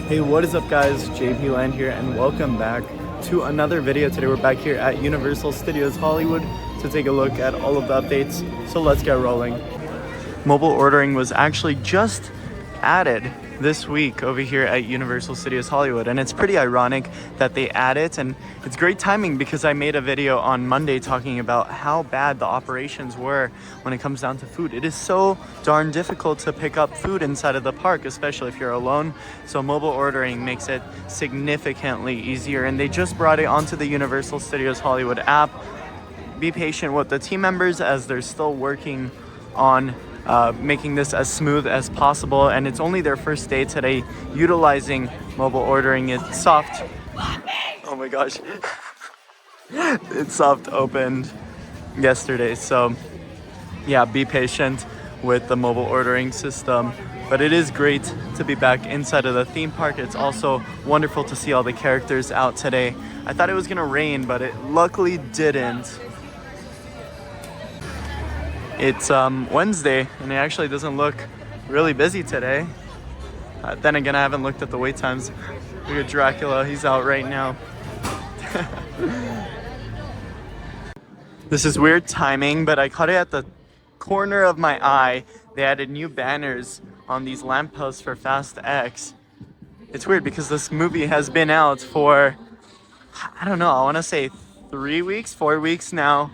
Hey, what is up guys? JP Land here and welcome back to another video. Today we're back here at Universal Studios Hollywood to take a look at all of the updates. So let's get rolling. Mobile ordering was actually just added this week over here at Universal Studios Hollywood, and it's pretty ironic that they add it, and it's great timing because I made a video on Monday talking about how bad the operations were when it comes down to food. It is so darn difficult to pick up food inside of the park, especially if you're alone, so mobile ordering makes it significantly easier, and they just brought it onto the Universal Studios Hollywood app. Be patient with the team members as they're still working on making this as smooth as possible, and it's only their first day today utilizing mobile ordering. It's soft. Oh my gosh. It's soft opened yesterday, so yeah, be patient with the mobile ordering system. But it is great to be back inside of the theme park. It's also wonderful to see all the characters out today. I thought it was gonna rain, but it luckily didn't. It's Wednesday, and it actually doesn't look really busy today. Then again, I haven't looked at the wait times. Look at Dracula, he's out right now. This is weird timing, but I caught it at the corner of my eye. They added new banners on these lampposts for Fast X. It's weird because this movie has been out for, I don't know, I want to say 3 weeks, 4 weeks now.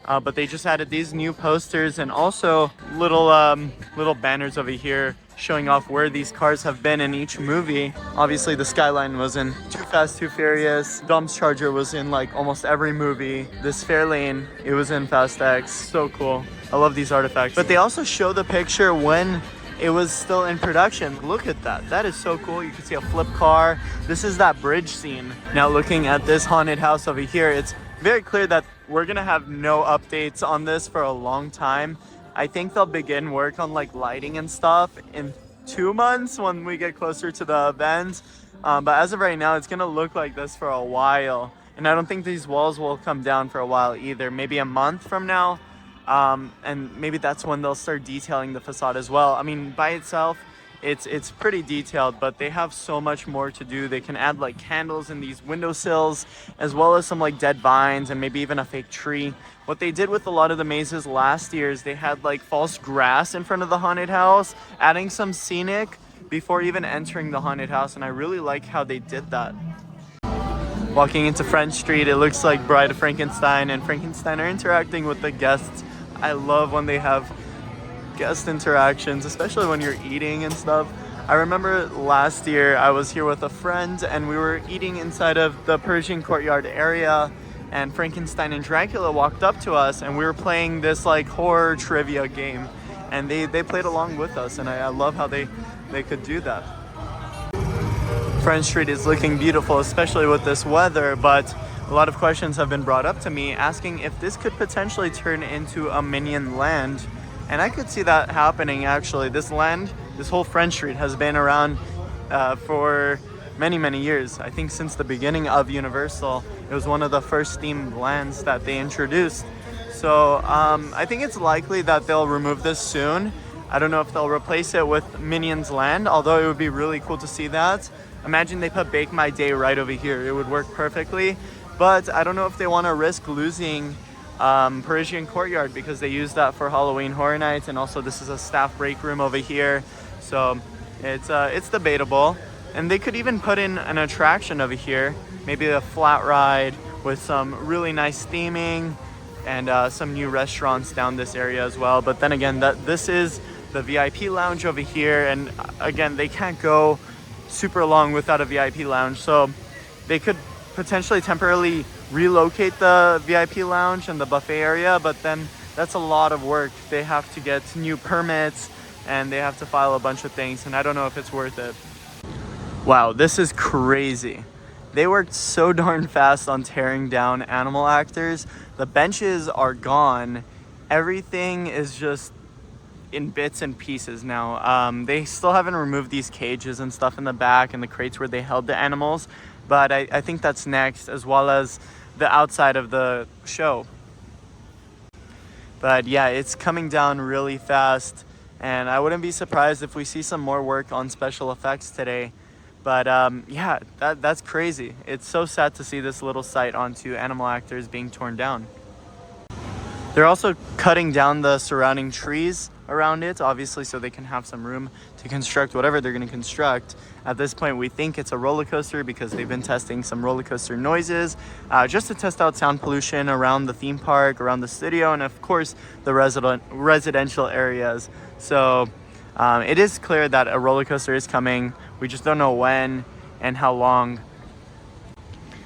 But they just added these new posters and also little banners over here showing off where these cars have been in each movie. Obviously the Skyline was in Too Fast, Too Furious. Dom's Charger was in like almost every movie. This Fairlane, it was in Fast X. So cool. I love these artifacts. But they also show the picture when it was still in production. Look at that. That is so cool. You can see a flip car. This is that bridge scene. Now looking at this haunted house over here, it's very clear that we're gonna have no updates on this for a long time. I think they'll begin work on like lighting and stuff in 2 months when we get closer to the event. But as of right now, it's gonna look like this for a while. And I don't think these walls will come down for a while either. Maybe a month from now. And maybe that's when they'll start detailing the facade as well. I mean, by itself, it's pretty detailed, but they have so much more to do. They can add like candles in these windowsills, as well as some like dead vines and maybe even a fake tree. What they did with a lot of the mazes last year is they had like false grass in front of the haunted house, adding some scenic before even entering the haunted house, and I really like how they did that. Walking into French Street, it looks like Bride of Frankenstein and Frankenstein are interacting with the guests. I love when they have guest interactions, especially when you're eating and stuff. I remember last year I was here with a friend and we were eating inside of the Persian courtyard area, and Frankenstein and Dracula walked up to us and we were playing this like horror trivia game, and they played along with us, and I love how they could do that. French Street is looking beautiful, especially with this weather, but a lot of questions have been brought up to me asking if this could potentially turn into a Minion land. And I could see that happening actually. This land, this whole French Street has been around for many years. I think since the beginning of Universal, it was one of the first themed lands that they introduced. So I think it's likely that they'll remove this soon. I don't know if they'll replace it with Minions Land, although it would be really cool to see that. Imagine they put Bake My Day right over here. It would work perfectly. But I don't know if they want to risk losing Parisian Courtyard because they use that for Halloween Horror Nights, and also this is a staff break room over here, so it's debatable. And they could even put in an attraction over here, maybe a flat ride with some really nice theming and some new restaurants down this area as well. But then again, this is the VIP lounge over here, and again, they can't go super long without a VIP lounge, so they could potentially temporarily relocate the VIP lounge and the buffet area, but then that's a lot of work. They have to get new permits and they have to file a bunch of things, and I don't know if it's worth it. Wow, this is crazy. They worked so darn fast on tearing down animal actors. The benches are gone. Everything is just in bits and pieces now. They still haven't removed these cages and stuff in the back and the crates where they held the animals, but I think that's next, as well as the outside of the show. But yeah, it's coming down really fast, and I wouldn't be surprised if we see some more work on special effects today. But yeah, that's crazy. It's so sad to see this little site onto animal actors being torn down. They're also cutting down the surrounding trees around it, obviously, so they can have some room to construct whatever they're going to construct. At this point, we think it's a roller coaster because they've been testing some roller coaster noises just to test out sound pollution around the theme park, around the studio, and of course, the residential areas. So it is clear that a roller coaster is coming. We just don't know when and how long.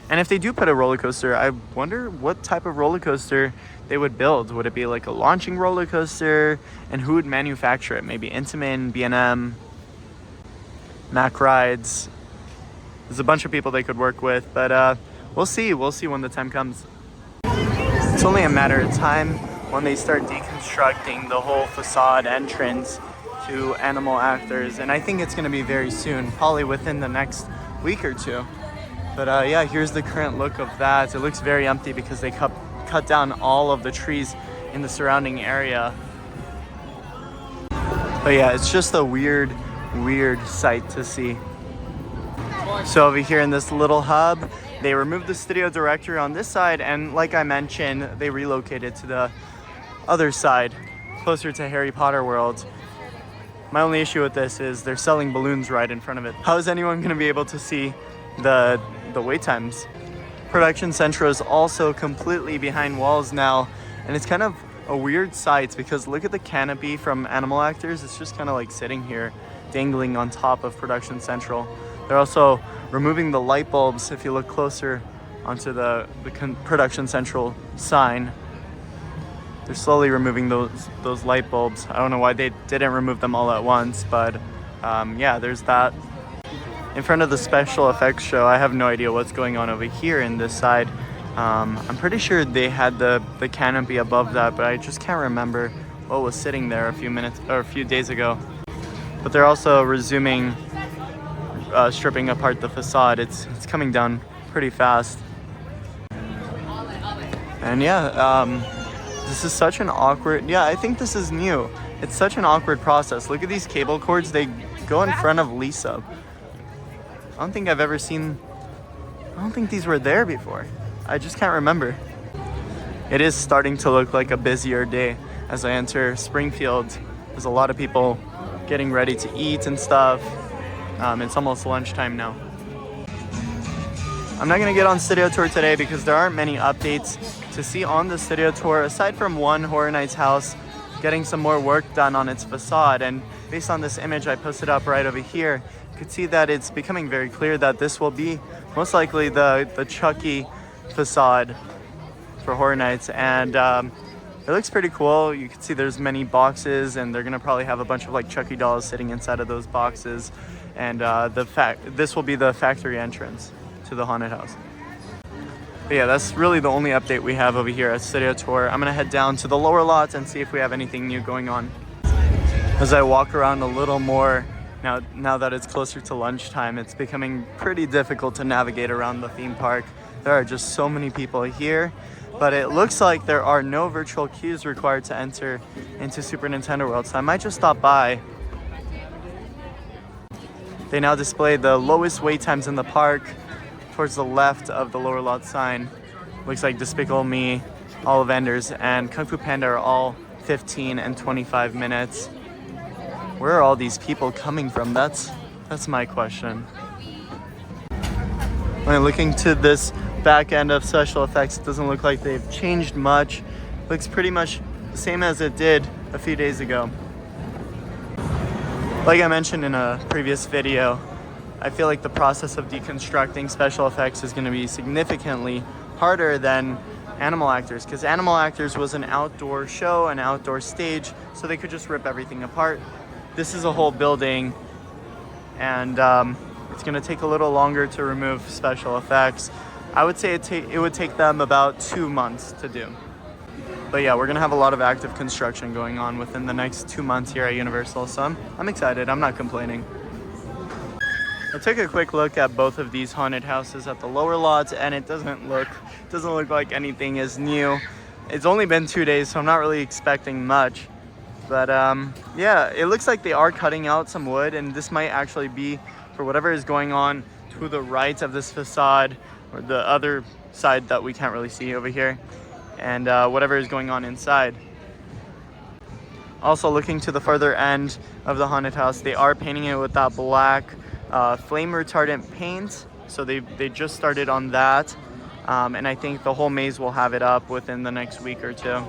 And if they do put a roller coaster, I wonder what type of roller coaster they would build. Would it be like a launching roller coaster? And who would manufacture it? Maybe Intamin, B&M, Mack Rides. There's a bunch of people they could work with, but we'll see. We'll see when the time comes. It's only a matter of time when they start deconstructing the whole facade entrance to animal actors. And I think it's gonna be very soon, probably within the next week or two. But yeah, here's the current look of that. It looks very empty because they cut down all of the trees in the surrounding area. But yeah, it's just a weird sight to see. So over here in this little hub, they removed the studio director on this side, and like I mentioned, they relocated to the other side, closer to Harry Potter World. My only issue with this is they're selling balloons right in front of it. How is anyone gonna be able to see the wait times? Production Central is also completely behind walls now, and it's kind of a weird sight because look at the canopy from Animal Actors. It's just kind of like sitting here, dangling on top of Production Central. They're also removing the light bulbs, if you look closer, onto the Production Central sign. They're slowly removing those light bulbs. I don't know why they didn't remove them all at once, but yeah, there's that. In front of the special effects show, I have no idea what's going on over here in this side. I'm pretty sure they had the canopy above that, but I just can't remember what was sitting there a few days ago. But they're also resuming stripping apart the facade. It's coming down pretty fast. And yeah, this is such an awkward, I think this is new. It's such an awkward process. Look at these cable cords. They go in front of Lisa. I don't think these were there before. I just can't remember. It is starting to look like a busier day as I enter Springfield. There's a lot of people getting ready to eat and stuff. It's almost lunchtime now. I'm not gonna get on studio tour today because there aren't many updates to see on the studio tour aside from one Horror Nights house getting some more work done on its facade. And based on this image I posted up right over here, you could see that it's becoming very clear that this will be most likely the Chucky facade for Horror Nights. And it looks pretty cool. You can see there's many boxes, and they're gonna probably have a bunch of like Chucky dolls sitting inside of those boxes. And this will be the factory entrance to the haunted house. But yeah, that's really the only update we have over here at Studio Tour. I'm gonna head down to the lower lots and see if we have anything new going on. As I walk around a little more, now that it's closer to lunchtime, it's becoming pretty difficult to navigate around the theme park. There are just so many people here, but it looks like there are no virtual queues required to enter into Super Nintendo World, so I might just stop by. They now display the lowest wait times in the park towards the left of the lower lot sign. Looks like Despicable Me, all vendors, and Kung Fu Panda are all 15 and 25 minutes. Where are all these people coming from? That's my question. When looking to this back end of special effects, it doesn't look like they've changed much. Looks pretty much the same as it did a few days ago. Like I mentioned in a previous video, I feel like the process of deconstructing special effects is going to be significantly harder than Animal Actors, because Animal Actors was an outdoor show, an outdoor stage, so they could just rip everything apart. This is a whole building, and it's going to take a little longer to remove special effects. I would say it would take them about 2 months to do. But yeah, we're going to have a lot of active construction going on within the next 2 months here at Universal, so I'm excited. I'm not complaining. I took a quick look at both of these haunted houses at the lower lots, and it doesn't look like anything is new. It's only been 2 days, so I'm not really expecting much. But yeah, it looks like they are cutting out some wood, and this might actually be for whatever is going on to the right of this facade, or the other side that we can't really see over here, and whatever is going on inside. Also, looking to the further end of the haunted house, they are painting it with that black flame retardant paint. So they just started on that, and I think the whole maze will have it up within the next week or two.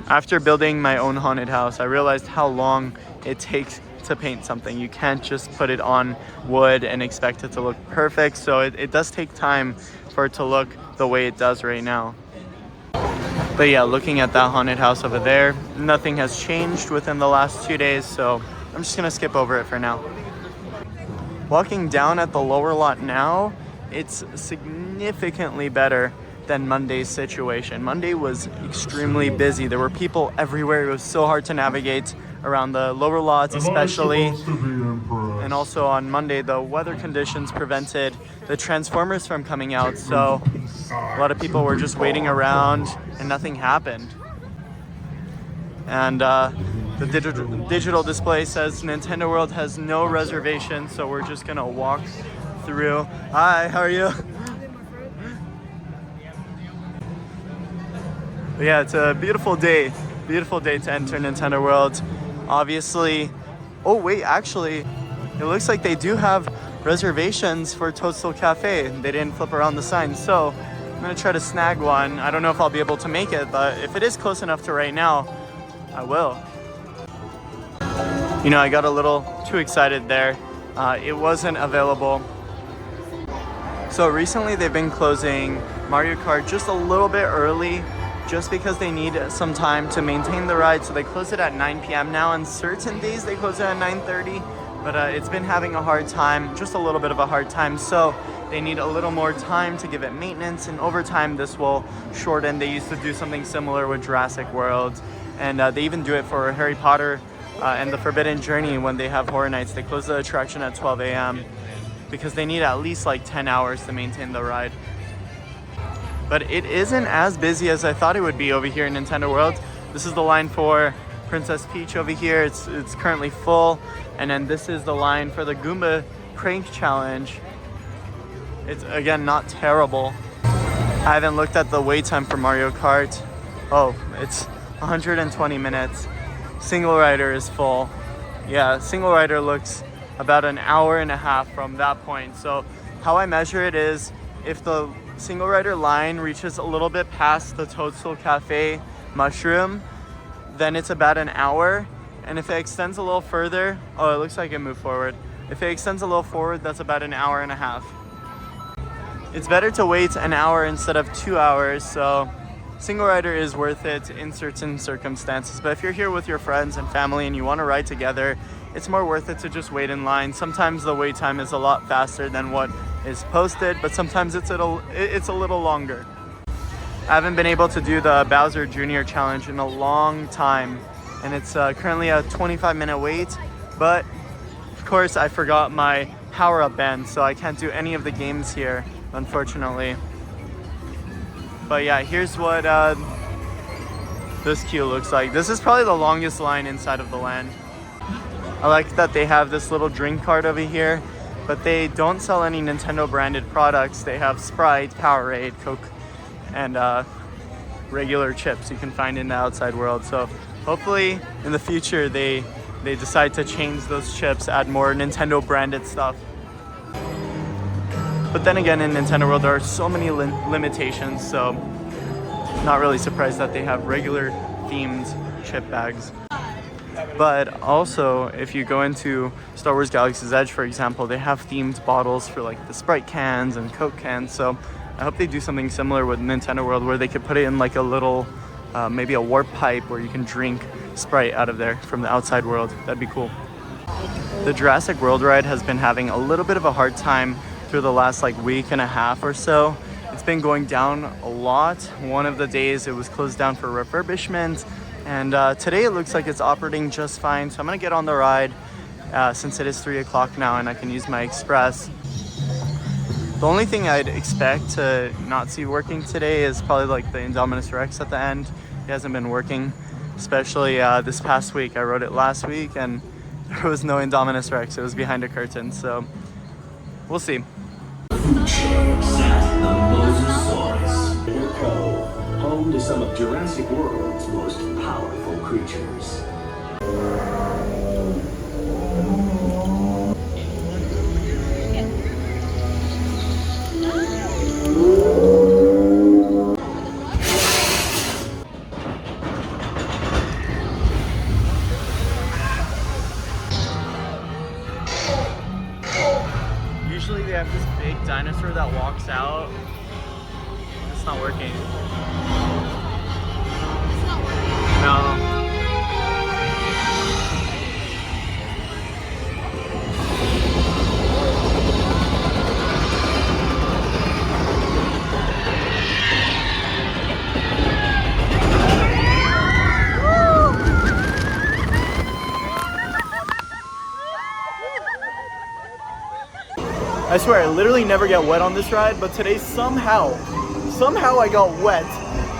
After building my own haunted house, I realized how long it takes to paint something. You can't just put it on wood and expect it to look perfect. So it does take time for it to look the way it does right now. But yeah, looking at that haunted house over there, nothing has changed within the last 2 days, so I'm just gonna skip over it for now. Walking down at the lower lot now, it's significantly better than Monday's situation. Monday was extremely busy. There were people everywhere. It was so hard to navigate around the lower lots, especially. And also on Monday, the weather conditions prevented the Transformers from coming out, so a lot of people were just waiting around and nothing happened. And the digital display says Nintendo World has no reservations, so we're just gonna walk through. Hi, how are you? But yeah, it's a beautiful day to enter Nintendo World. Obviously, oh wait, actually, it looks like they do have reservations for Toadstool Cafe. They didn't flip around the sign, so I'm gonna try to snag one. I don't know if I'll be able to make it, but if it is close enough to right now, I will. You know, I got a little too excited there. It wasn't available. So recently they've been closing Mario Kart just a little bit early, just because they need some time to maintain the ride. So they close it at 9 p.m. now. On certain days they close it at 9:30, but it's been having a hard time, just a little bit of a hard time. So they need a little more time to give it maintenance, and over time this will shorten. They used to do something similar with Jurassic World, and they even do it for Harry Potter and the Forbidden Journey. When they have Horror Nights, they close the attraction at 12 a.m. because they need at least like 10 hours to maintain the ride. But it isn't as busy as I thought it would be over here in Nintendo World. This is the line for Princess Peach over here. It's currently full. And then this is the line for the Goomba Crank Challenge. It's, again, not terrible. I haven't looked at the wait time for Mario Kart. Oh, it's 120 minutes. Single rider is full. Yeah, single rider looks about an hour and a half from that point. So how I measure it is, if the single rider line reaches a little bit past the Toadstool Cafe mushroom, then it's about an hour. And if it extends a little further, oh, it looks like it moved forward. If it extends a little forward, that's about an hour and a half. It's better to wait an hour instead of 2 hours, so single rider is worth it in certain circumstances. But if you're here with your friends and family and you want to ride together, it's more worth it to just wait in line. Sometimes the wait time is a lot faster than what is posted, but sometimes it's a little longer. I haven't been able to do the Bowser Jr. challenge in a long time, and it's currently a 25-minute wait, but of course I forgot my power-up band, so I can't do any of the games here, unfortunately. But yeah, here's what this queue looks like. This is probably the longest line inside of the land. I like that they have this little drink cart over here, but they don't sell any Nintendo branded products. They have Sprite, Powerade, Coke, and regular chips you can find in the outside world. So hopefully in the future they decide to change those chips, add more Nintendo branded stuff. But then again, in Nintendo World there are so many limitations, so not really surprised that they have regular themed chip bags. But also, if you go into Star Wars Galaxy's Edge, for example, they have themed bottles for like the Sprite cans and Coke cans. So I hope they do something similar with Nintendo World, where they could put it in like a little, maybe a warp pipe where you can drink Sprite out of there from the outside world. That'd be cool. The Jurassic World ride has been having a little bit of a hard time through the last like week and a half or so. It's been going down a lot. One of the days it was closed down for refurbishment, and today it looks like it's operating just fine. So I'm gonna get on the ride since it is 3 o'clock now and I can use my express. The only thing I'd expect to not see working today is probably like the Indominus Rex at the end. It hasn't been working, especially this past week. I rode it last week and there was no Indominus Rex. It was behind a curtain, so we'll see. Food chain sat the Mosasaurus. Home to some of Jurassic World's most powerful creatures. Usually they have this big dinosaur that walks out. It's not working. No. I swear, I literally never get wet on this ride, but today somehow I got wet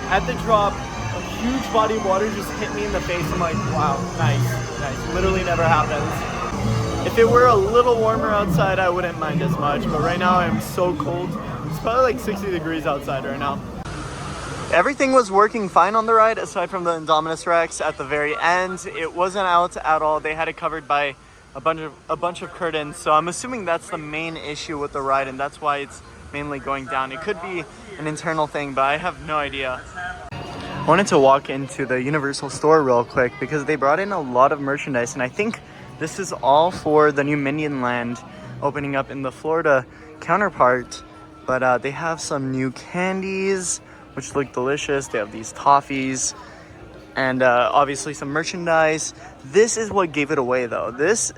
at the drop. A huge body of water just hit me in the face. I'm like, wow, nice. Literally never happens. If it were a little warmer outside, I wouldn't mind as much, but right now I'm so cold. It's probably like 60 degrees outside right now. Everything was working fine on the ride, aside from the Indominus Rex at the very end. It wasn't out at all. They had it covered by a bunch of curtains, so I'm assuming that's the main issue with the ride, and that's why it's mainly going down. It could be an internal thing, but I have no idea. I wanted to walk into the Universal store real quick because they brought in a lot of merchandise, and I think this is all for the new Minion Land opening up in the Florida counterpart. But they have some new candies which look delicious. They have these toffees and obviously some merchandise. This is what gave it away though. This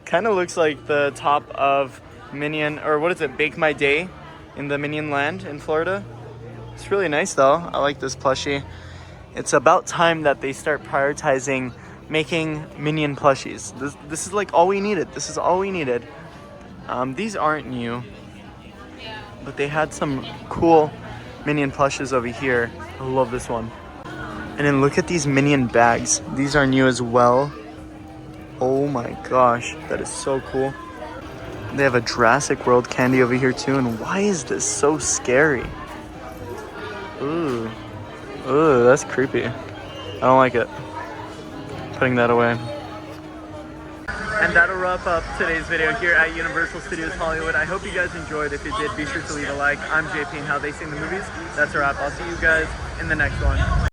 kind of looks like the top of Minion, or what is it, Bake My Day in the Minion Land in Florida. It's really nice though. I like this plushie. It's about time that they start prioritizing making Minion plushies. This is like all we needed. This is all we needed. These aren't new, but they had some cool Minion plushes over here. I love this one. And then look at these Minion bags. These are new as well. Oh my gosh, that is so cool. They have a Jurassic World candy over here too. And why is this so scary? Ooh, that's creepy. I don't like it. Putting that away. And that'll wrap up today's video here at Universal Studios Hollywood. I hope you guys enjoyed. If you did, be sure to leave a like. I'm JP and how they sing the movies. That's a wrap. I'll see you guys in the next one.